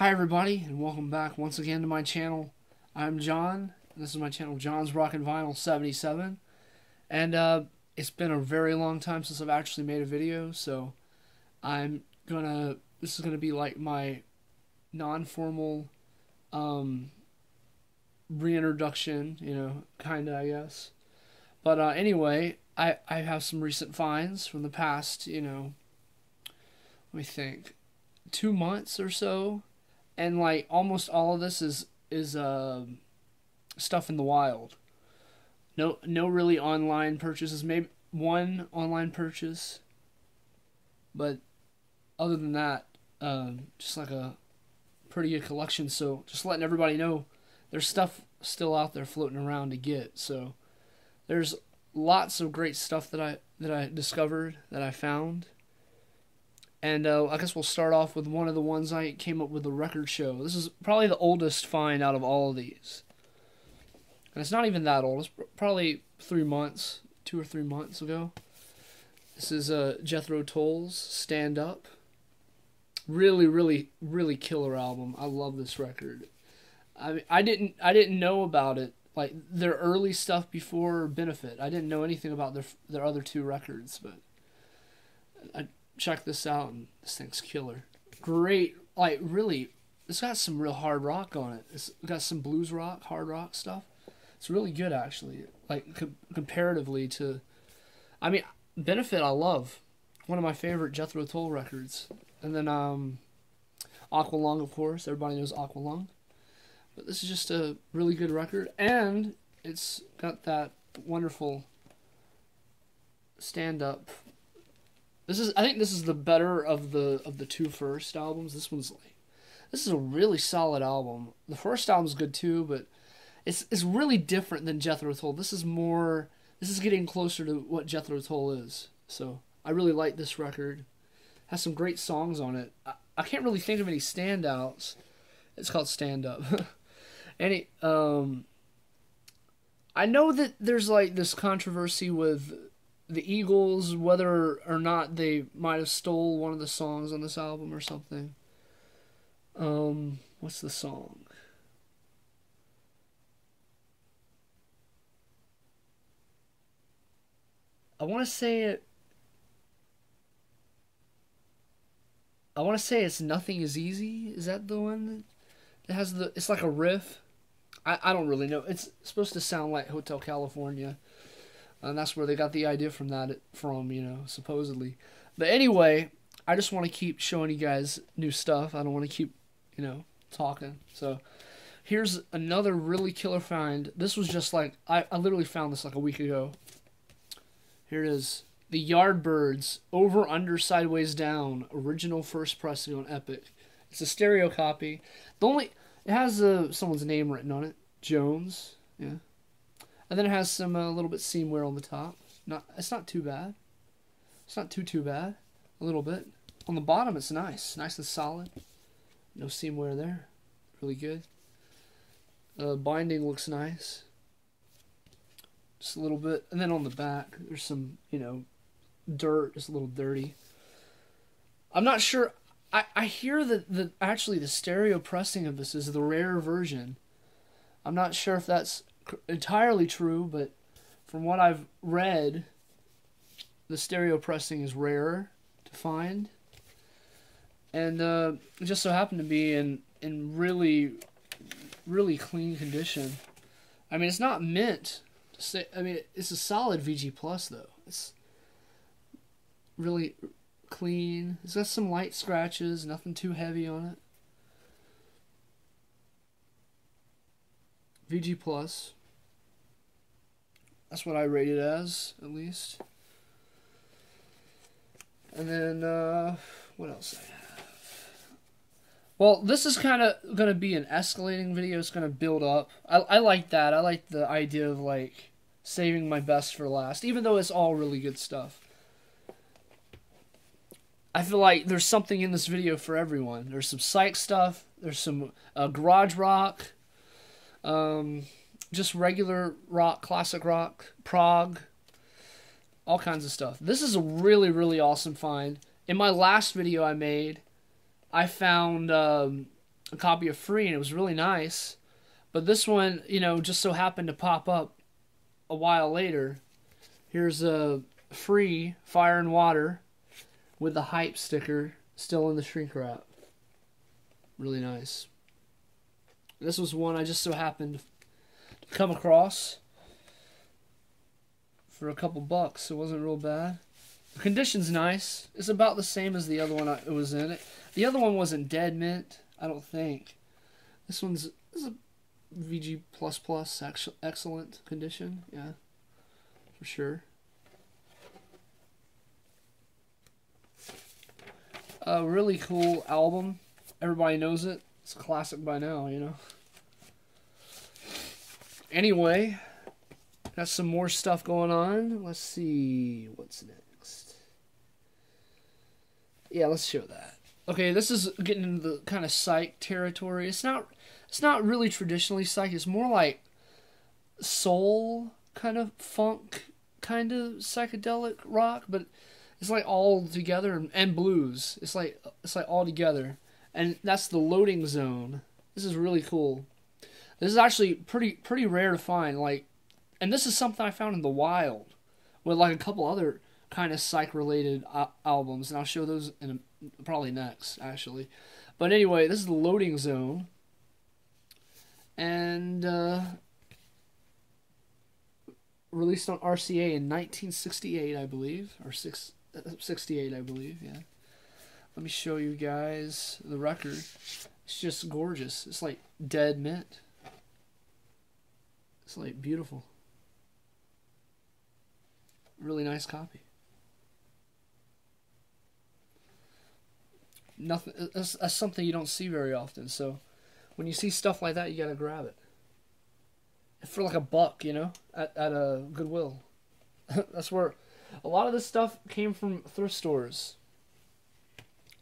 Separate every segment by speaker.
Speaker 1: Hi everybody, and welcome back once again to my channel. I'm John. This is my channel, John's Rockin' Vinyl 77. And it's been a very long time since I've actually made a video, so this is gonna be like my non-formal reintroduction, kinda, I guess. But anyway, I have some recent finds from the past, let me think, 2 months or so. And like almost all of this is stuff in the wild. No really online purchases. Maybe one online purchase, but other than that, just like a pretty good collection. So just letting everybody know, there's stuff still out there floating around to get. So there's lots of great stuff that I discovered, that I found. And I guess we'll start off with one of the ones I came up with, the record show. This is probably the oldest find out of all of these. And it's not even that old. It's probably 3 months, 2 or 3 months ago. This is Jethro Tull's Stand Up. Really, really, really killer album. I love this record. I mean, I didn't know about it, like their early stuff before Benefit. I didn't know anything about their other 2 records, but I check this out, and this thing's killer. Great, like really, it's got some real hard rock on it. It's got some blues rock, hard rock stuff. It's really good, actually. Like comparatively to, I mean, Benefit I love. One of my favorite Jethro Tull records. And then Aqualung, of course. Everybody knows Aqualung. But this is just a really good record, and it's got that wonderful stand-up. I think this is the better of the 2 first albums. This is a really solid album. The first album's good too, but it's really different than Jethro Tull. This is getting closer to what Jethro Tull is. So I really like this record. It has some great songs on it. I can't really think of any standouts. It's called Stand Up. I know that there's like this controversy with the Eagles, whether or not they might have stole one of the songs on this album or something. What's the song? I want to say it's Nothing Is Easy. Is that the one that has it's like a riff? I don't really know. It's supposed to sound like Hotel California. And that's where they got the idea from, supposedly. But anyway, I just want to keep showing you guys new stuff. I don't want to keep, talking. So here's another really killer find. This was just like, I literally found this like a week ago. Here it is. The Yardbirds, Over, Under, Sideways, Down, original first pressing on Epic. It's a stereo copy. It has someone's name written on it. Jones, yeah. And then it has some little bit seam wear on the top. It's not too bad. It's not too bad. A little bit. On the bottom, it's nice. Nice and solid. No seam wear there. Really good. Binding looks nice. Just a little bit. And then on the back, there's some, dirt. Just a little dirty. I'm not sure. I hear that actually the stereo pressing of this is the rare version. I'm not sure if that's entirely true, but from what I've read, the stereo pressing is rare to find, and it just so happened to be in really, really clean condition. I mean, it's not mint to say. I mean, it's a solid VG Plus though. It's really clean. It's got some light scratches, nothing too heavy on it. VG Plus. That's what I rate it as, at least. And then, what else I have? Well, this is kind of going to be an escalating video. It's going to build up. I like that. I like the idea of, like, saving my best for last, even though it's all really good stuff. I feel like there's something in this video for everyone. There's some psych stuff. There's some garage rock. Just regular rock, classic rock, prog, all kinds of stuff. This is a really, really awesome find. In my last video I made, I found a copy of Free, and it was really nice. But this one, you know, just so happened to pop up a while later. Here's a Free Fire and Water with the hype sticker still in the shrink wrap. Really nice. This was one I just so happened to come across for a couple bucks. It wasn't real bad. The condition's nice. It's about the same as the other one it was in. The other one wasn't dead mint, I don't think. This is a VG++, excellent condition. Yeah, for sure. A really cool album. Everybody knows it. It's a classic by now, you know. Anyway, got some more stuff going on. Let's see what's next. Yeah, let's show that. Okay, this is getting into the kind of psych territory. It's not really traditionally psych. It's more like soul kind of funk kind of psychedelic rock, but it's like all together, and blues. It's like all together. And that's the Loading Zone. This is really cool. This is actually pretty rare to find. Like, and this is something I found in the wild with like a couple other kind of psych related albums, and I'll show those in probably next actually. But anyway, this is the Loading Zone, and released on RCA in 1968, I believe, or 68, I believe. Yeah. Let me show you guys the record. It's just gorgeous. It's like dead mint. It's like beautiful. Really nice copy. Nothing. That's something you don't see very often. So when you see stuff like that, you gotta grab it. For like $1, you know, at a Goodwill. That's where a lot of this stuff came from, thrift stores.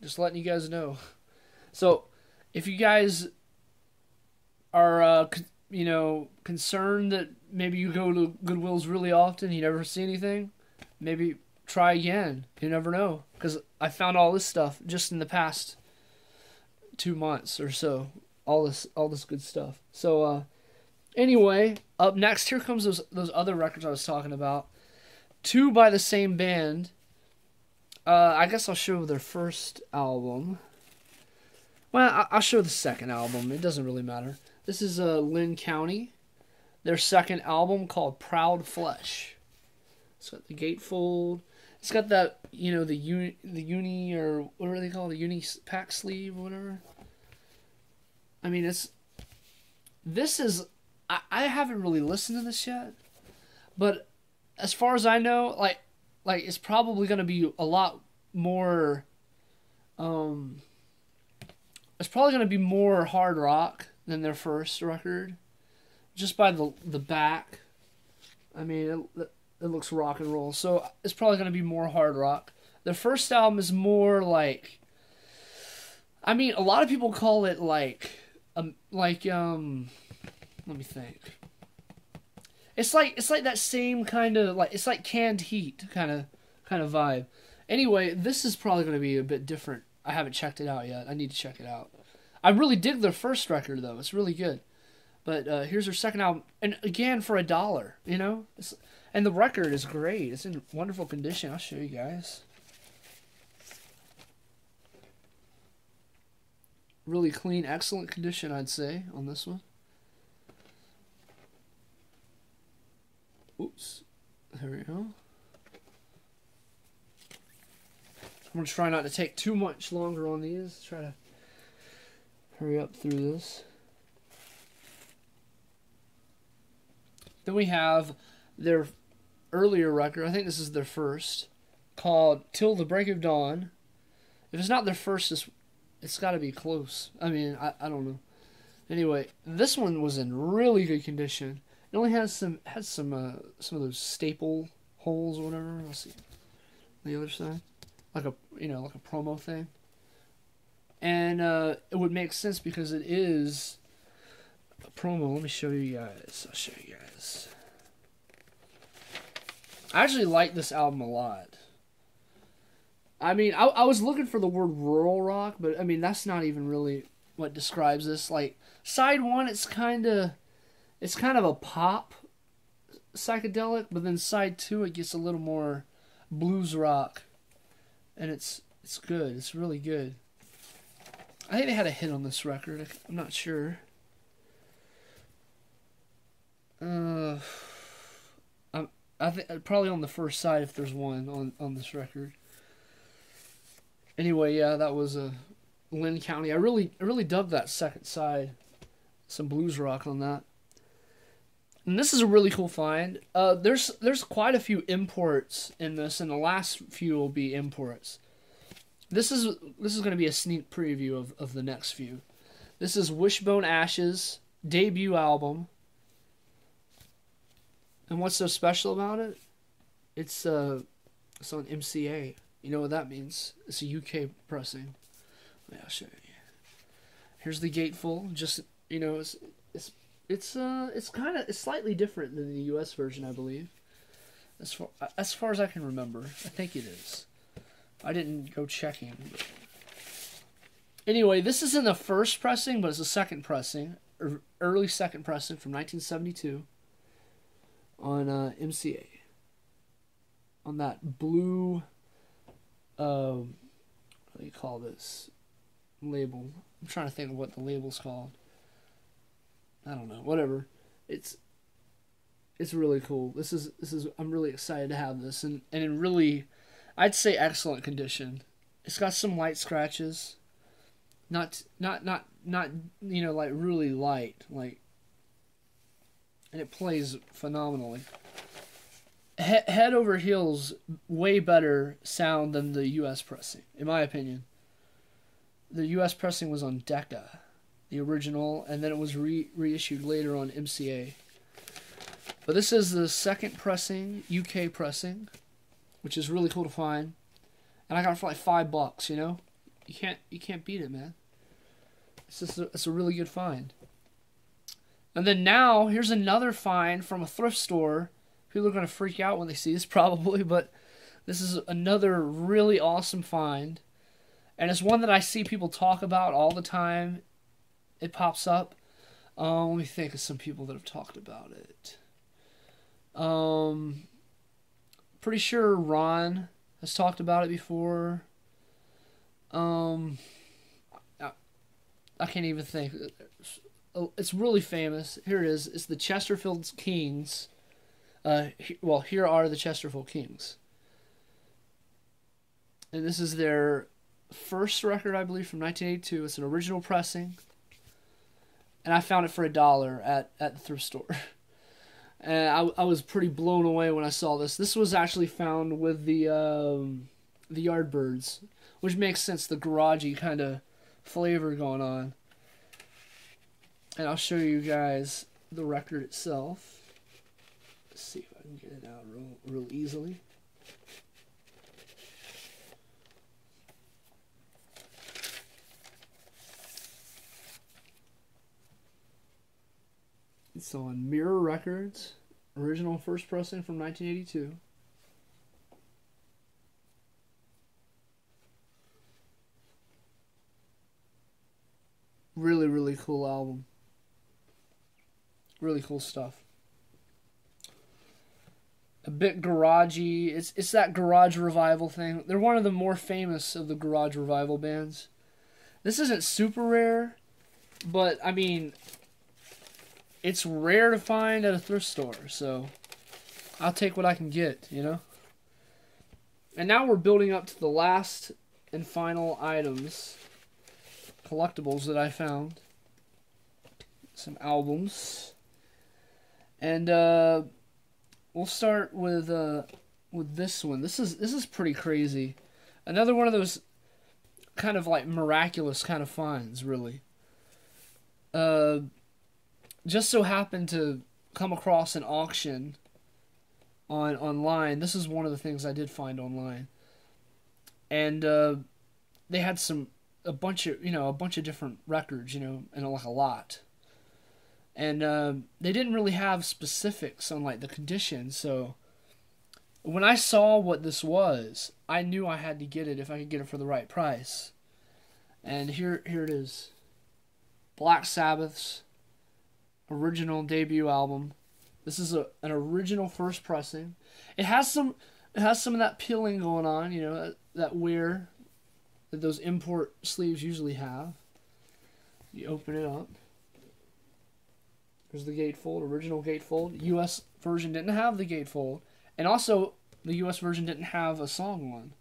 Speaker 1: Just letting you guys know. So, if you guys are, you know, concerned that maybe you go to Goodwills really often, you never see anything, maybe try again. You never know. Because I found all this stuff just in the past 2 months or so. All this good stuff. So, anyway, up next, here comes those other records I was talking about. 2 by the same band. I guess I'll show their first album. Well, I'll show the second album. It doesn't really matter. This is Lin County. Their second album called Proud Flesh. It's got the gatefold. It's got that, you know, the uni, or what do they call it? The uni pack sleeve or whatever. I mean, I haven't really listened to this yet. But as far as I know, like it's probably going to be a lot more, it's probably going to be more hard rock than their first record, just by the back. I mean, it looks rock and roll, so it's probably going to be more hard rock. Their first album is more like, I mean, a lot of people call it like let me think. It's like that same kind of, like, it's like Canned Heat kind of vibe. Anyway, this is probably going to be a bit different. I haven't checked it out yet. I need to check it out. I really dig their first record though. It's really good. But here's their second album, and again for $1, you know. And the record is great. It's in wonderful condition. I'll show you guys. Really clean, excellent condition, I'd say, on this one. Oops. There we go. I'm going to try not to take too much longer on these. Try to hurry up through this. Then we have their earlier record. I think this is their first. Called Till the Break of Dawn. If it's not their first, it's got to be close. I mean, I don't know. Anyway, this one was in really good condition. It only has some of those staple holes or whatever. Let's see, the other side, like a promo thing. And it would make sense because it is a promo. Let me show you guys. I'll show you guys. I actually like this album a lot. I mean, I was looking for the word rural rock, but I mean that's not even really what describes this. Like side one, it's kind of a pop psychedelic, but then side two, it gets a little more blues rock, and it's good. It's really good. I think they had a hit on this record. I'm not sure. I think probably on the first side if there's one on this record. Anyway, yeah, that was Lin County. I really dug that second side. Some blues rock on that. And this is a really cool find. There's quite a few imports in this, and the last few will be imports. This is going to be a sneak preview of the next few. This is Wishbone Ash's debut album. And what's so special about it? It's on MCA. You know what that means? It's a UK pressing. I'll show you. Here's the gatefold. Just it's slightly different than the US version, I believe. As far as I can remember, I think it is. I didn't go checking. But... Anyway, this isn't the first pressing, but it's a second pressing, or early second pressing from 1972 on MCA. On that blue, what do you call this label? I'm trying to think of what the label's called. I don't know. Whatever. It's really cool. This is I'm really excited to have this, and in really, I'd say excellent condition. It's got some light scratches. Not like really light, like, and it plays phenomenally. Head over heels, way better sound than the U.S. pressing, in my opinion. The U.S. pressing was on Decca, the original, and then it was reissued later on MCA. But this is the second pressing, UK pressing, which is really cool to find, and I got it for like $5. You know, you can't beat it, man. It's a really good find. And then now here's another find from a thrift store. People are going to freak out when they see this probably, but this is another really awesome find. And it's one that I see people talk about all the time. It pops up. Let me think of some people that have talked about it. Pretty sure Ron has talked about it before. I can't even think. It's really famous. Here it is. It's the Chesterfield Kings. Here are the Chesterfield Kings. And this is their first record, I believe, from 1982. It's an original pressing. And I found it for $1 at the thrift store. And I was pretty blown away when I saw this. This was actually found with the Yardbirds, which makes sense, the garagey kind of flavor going on. And I'll show you guys the record itself. Let's see if I can get it out real easily. It's on Mirror Records, original first pressing from 1982. Really, really cool album. Really cool stuff. A bit garagey. It's that garage revival thing. They're one of the more famous of the garage revival bands. This isn't super rare, but I mean, it's rare to find at a thrift store, so I'll take what I can get, you know? And now we're building up to the last and final items, collectibles that I found. Some albums. And we'll start with this one. This is pretty crazy. Another one of those kind of like miraculous kind of finds, really. Just so happened to come across an auction online. This is one of the things I did find online, and they had a bunch of different records, and like a lot, and they didn't really have specifics on like the condition. So when I saw what this was, I knew I had to get it if I could get it for the right price, and here it is. Black Sabbath's original debut album. This is an original first pressing. It has some of that peeling going on, you know, that wear that those import sleeves usually have. You open it up. There's the gatefold, original gatefold. US version didn't have the gatefold. And also, the US version didn't have a song one.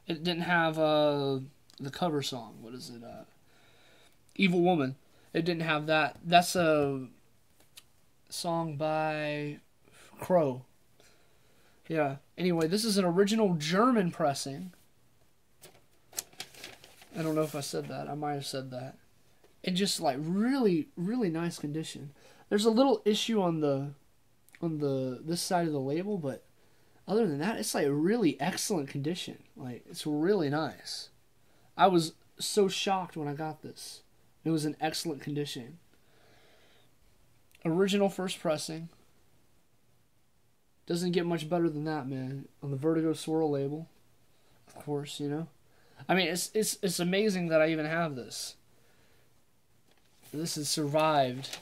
Speaker 1: It didn't have the cover song. What is it? Evil Woman. It didn't have that. That's a song by Crow. Yeah. Anyway, this is an original German pressing. I don't know if I said that. I might have said that. And just like really, really nice condition. There's a little issue on this side of the label, but other than that, it's like really excellent condition. Like, it's really nice. I was so shocked when I got this. It was in excellent condition. Original first pressing. Doesn't get much better than that, man. On the Vertigo Swirl label, of course, you know. I mean, it's amazing that I even have this. This has survived,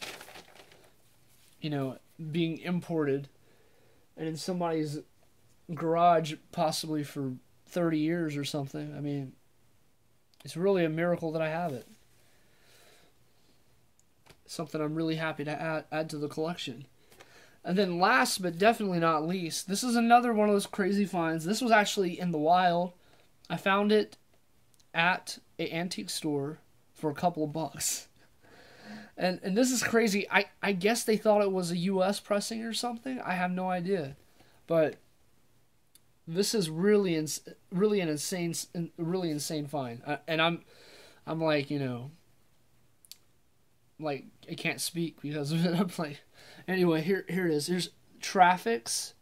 Speaker 1: you know, being imported and in somebody's garage possibly for 30 years or something. I mean, it's really a miracle that I have it. Something I'm really happy to add to the collection. And then last but definitely not least, this is another one of those crazy finds. This was actually in the wild. I found it at an antique store for a couple of bucks. And this is crazy. I guess they thought it was a US pressing or something. I have no idea. But this is really an insane find. And I'm like, you know, like, I can't speak because of it. I'm like, anyway, here it is. Here's Traffic's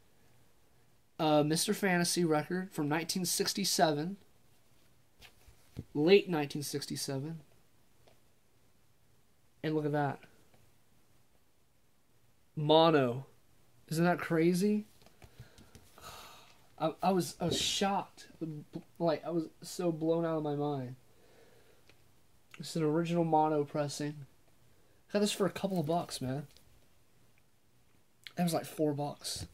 Speaker 1: Mr. Fantasy record from 1967. Late 1967. And look at that. Mono. Isn't that crazy? I was shocked. Like, I was so blown out of my mind. It's an original mono pressing. Got this for a couple of bucks, man. That was like $4.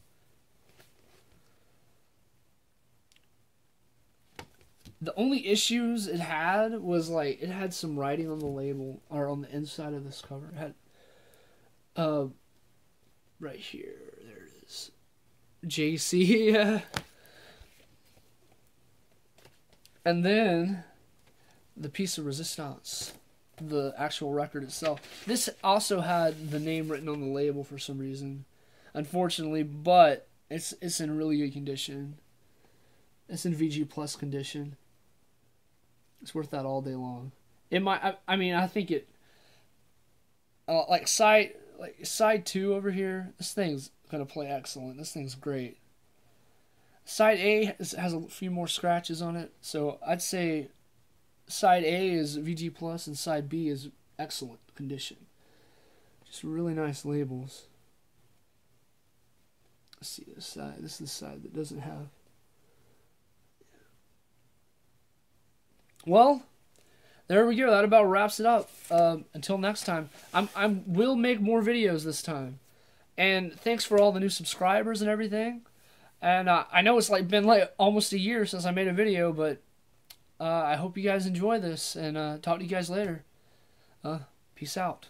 Speaker 1: The only issues it had was, like, it had some writing on the label, or on the inside of this cover. It had, right here, there it is. JC, yeah. And then, the piece of resistance, the actual record itself. This also had the name written on the label for some reason, unfortunately, but it's in really good condition. It's in VG Plus condition. It's worth that all day long. It might. I mean, I think it. Like side 2 over here. This thing's gonna play excellent. This thing's great. Side A has a few more scratches on it, so I'd say side A is VG Plus and side B is excellent condition. Just really nice labels. Let's see this side. This is the side that doesn't have. Well, there we go. That about wraps it up. Until next time, I will make more videos this time. And thanks for all the new subscribers and everything. And I know it's been almost a year since I made a video, but I hope you guys enjoy this. And talk to you guys later. Peace out.